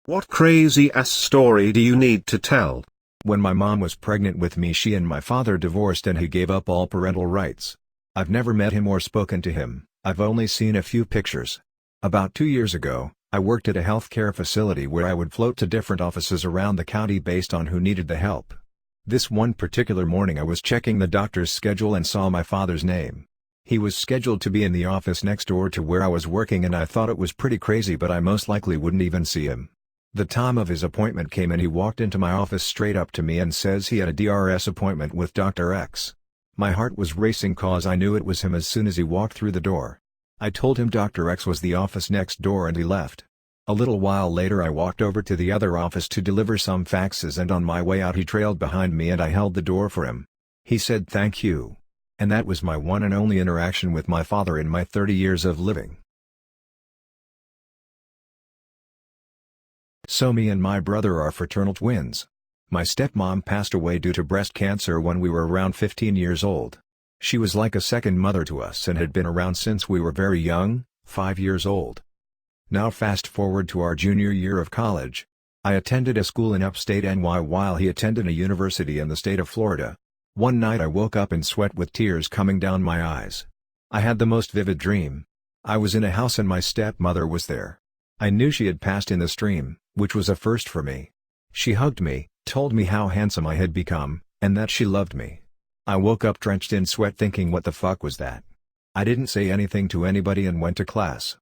What crazy ass story do you need to tell? When my mom was pregnant with me, she and my father divorced and he gave up all parental rights. I've never met him or spoken to him, I've only seen a few pictures. About 2 years ago, I worked at a healthcare facility where I would float to different offices around the county based on who needed the help. This one particular morning I was checking the doctor's schedule and saw my father's name. He was scheduled to be in the office next door to where I was working and I thought it was pretty crazy, but I most likely wouldn't even see him. The time of his appointment came and he walked into my office straight up to me and says he had a DRS appointment with Dr. X. My heart was racing cause I knew it was him as soon as he walked through the door. I told him Dr. X was the office next door and he left. A little while later I walked over to the other office to deliver some faxes and on my way out he trailed behind me and I held the door for him. He said thank you. And that was my one and only interaction with my father in my 30 years of living. So me and my brother are fraternal twins. My stepmom passed away due to breast cancer when we were around 15 years old. She was like a second mother to us and had been around since we were very young, 5 years old. Now fast forward to our junior year of college. I attended a school in upstate NY while he attended a university in the state of Florida. One night I woke up in sweat with tears coming down my eyes. I had the most vivid dream. I was in a house and my stepmother was there. I knew she had passed in the stream, which was a first for me. She hugged me, told me how handsome I had become, and that she loved me. I woke up drenched in sweat thinking what the fuck was that? I didn't say anything to anybody and went to class.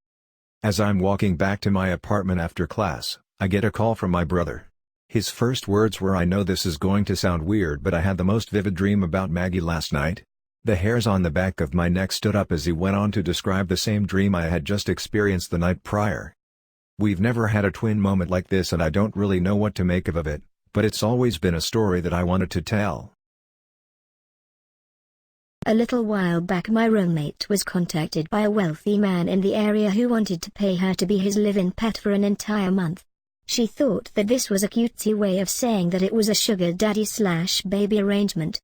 As I'm walking back to my apartment after class, I get a call from my brother. His first words were, "I know this is going to sound weird, but I had the most vivid dream about Maggie last night." The hairs on the back of my neck stood up as he went on to describe the same dream I had just experienced the night prior. We've never had a twin moment like this and I don't really know what to make of it, but it's always been a story that I wanted to tell. A little while back my roommate was contacted by a wealthy man in the area who wanted to pay her to be his live-in pet for an entire month. She thought that this was a cutesy way of saying that it was a sugar daddy/baby arrangement.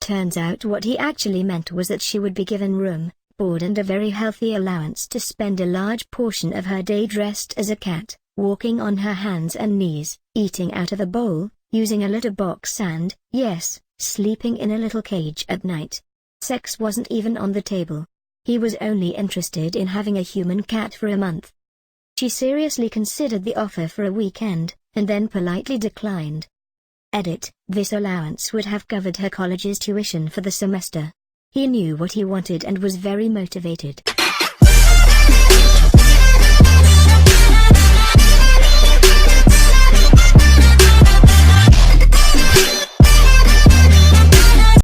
Turns out what he actually meant was that she would be given room, board and a very healthy allowance to spend a large portion of her day dressed as a cat, walking on her hands and knees, eating out of a bowl, using a litter box and, yes, sleeping in a little cage at night. Sex wasn't even on the table. He was only interested in having a human cat for a month. She seriously considered the offer for a weekend, and then politely declined. Edit: this allowance would have covered her college's tuition for the semester. He knew what he wanted and was very motivated.